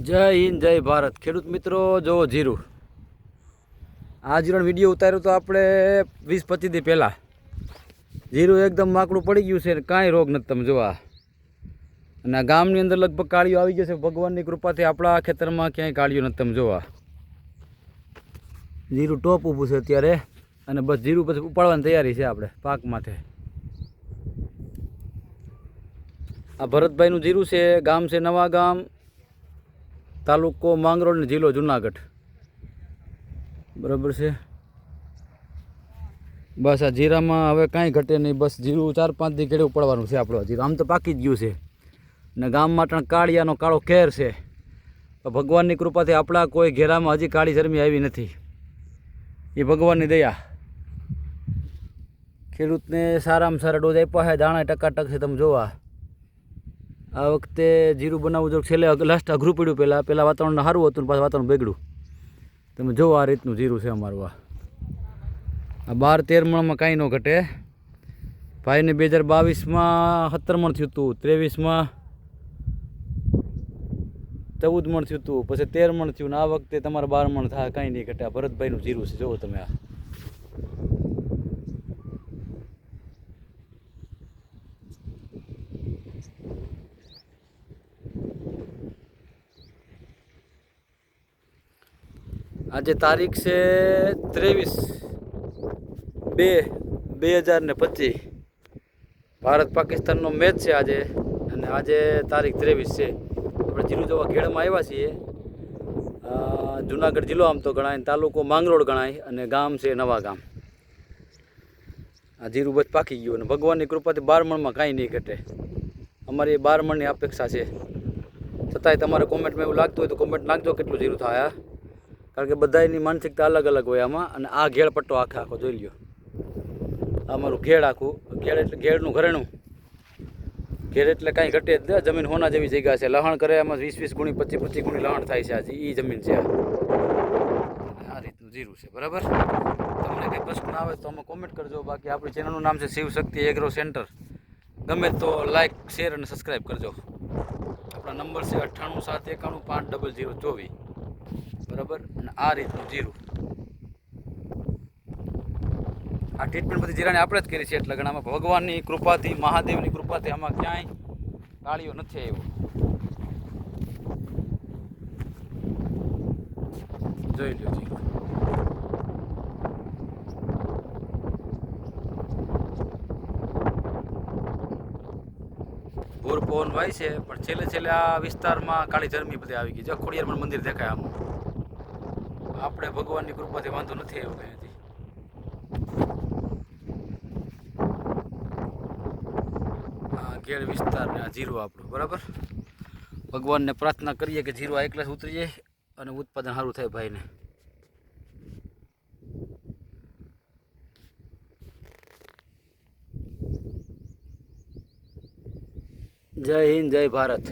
જય હિન્દ જય ભારત ખેડૂત મિત્રો જો જીરું આ જીરણ વિડીયો ઉતાર્યો તો આપણે 20-25 દી પહેલાં જીરું એકદમ માકડું પડી ગયું છે ને કાંઈ રોગ નથી તમે જોવા અને આ ગામની અંદર લગભગ કાળીઓ આવી ગયો છે ભગવાનની કૃપાથી આપણા ખેતરમાં ક્યાંય કાળીઓ નથી તમે જોવા જીરું ટોપ ઊભું છે અત્યારે અને બસ જીરું પછી ઉપાડવાની તૈયારી છે આપણે પાકમાંથી આ ભરતભાઈનું જીરું છે ગામ છે નવા ગામ તાલુકો માંગરોળ ને જિલ્લો જુનાગઢ બરાબર છે બસ આ જીરામાં હવે કાંઈ ઘટે નહીં બસ જીરું 4-5 દી કેળે ઉપાડવાનું છે આપણો જીરું આમ તો પાકી જ ગયું છે ને ગામમાં પણ કાળિયાનો કાળો કેર છે ભગવાનની કૃપાથી આપણા કોઈ ઘેરામાં હજી કાળી શરમી આવી નથી એ ભગવાનની દયા ખેડૂતને સારામાં સારા ડોઝ આપ્યા છે દાણા ટકાટક છે તમે જોવા આ વખતે જીરું બનાવવું જો છેલ્લે લાસ્ટ અઘરું પડ્યું પહેલાં વાતાવરણ સારું હતું ને પાછું વાતાવરણ બગડ્યું તમે જુઓ આ રીતનું જીરું છે અમારું આ 12-13 મણમાં કાંઈ ન ઘટે ભાઈને 2022માં 17 મણ થયું હતું 23માં 14 મણ થયું હતું પછી 13 મણ થયું ને આ વખતે તમારે 12 મણ થાય કાંઈ નહીં ઘટે આ ભરતભાઈનું જીરું છે જુઓ તમે આ આજે તારીખ છે 23/2/2025 ભારત પાકિસ્તાનનો મેચ છે આજે અને આજે તારીખ 23 છે આપણે જીરું જોવા ખેડમાં આવ્યા છીએ જુનાગઢ જિલ્લો આમ તો ગણાય તાલુકો માંગરોળ ગણાય અને ગામ છે નવા ગામ આ જીરું બસ પાકી ગયું અને ભગવાનની કૃપાથી 12 મણમાં કાંઈ નહીં ઘટે અમારી 12 મણની અપેક્ષા છે છતાંય તમારે કોમેન્ટમાં એવું લાગતું હોય તો કોમેન્ટ નાખજો કેટલું જીરું થાય કારણ કે બધાની માનસિકતા અલગ અલગ હોય આમાં અને આ ઘેડ પટ્ટો આખો જોઈ લ્યો આ મારું ઘેડ આખું ઘેડ એટલે ઘેડનું ઘરેણું ઘેડ એટલે કાંઈ ઘટે જ ને જમીન હોના જેવી જગ્યા છે લહણ કરે એમાં 20-20 ગુણી 25-25 ગુણી લહણ થાય છે આજે એ જમીન છે આ રીતનું જીરું છે બરાબર તમને કંઈ પ્રશ્ન આવે તો અમે કોમેન્ટ કરજો બાકી આપણી ચેનલનું નામ છે શિવ શક્તિ એગ્રો સેન્ટર ગમે તો લાઇક શેર અને સબસ્ક્રાઈબ કરજો આપણા નંબર છે 9871150024 બરાબર અને આ રીતનું જીરું આ ટ્રીટમેન્ટ બધી જીરાને આપણે જ કરી છે એટલે ઘણામાં ભગવાનની કૃપાથી મહાદેવની કૃપાથી આમાં ક્યાંય કાળીઓ નથી આવ્યો જોઈ લો જીરું ભૂર પવન વાય છે પણ છેલ્લે આ વિસ્તારમાં કાળી ઝરમી બધી આવી ગઈ જો ખોડિયારમાં મંદિર દેખાય આમ આપણે ભગવાનની કૃપાથી વાંધો નથી આવ્યો કંઈ નથી આ ઘેર વિસ્તાર ને આ જીરું આપણું બરાબર ભગવાનને પ્રાર્થના કરીએ કે જીરું આ એકલા ઉતરી જાય અને ઉત્પાદન સારું થાય ભાઈને જય હિન્દ જય ભારત।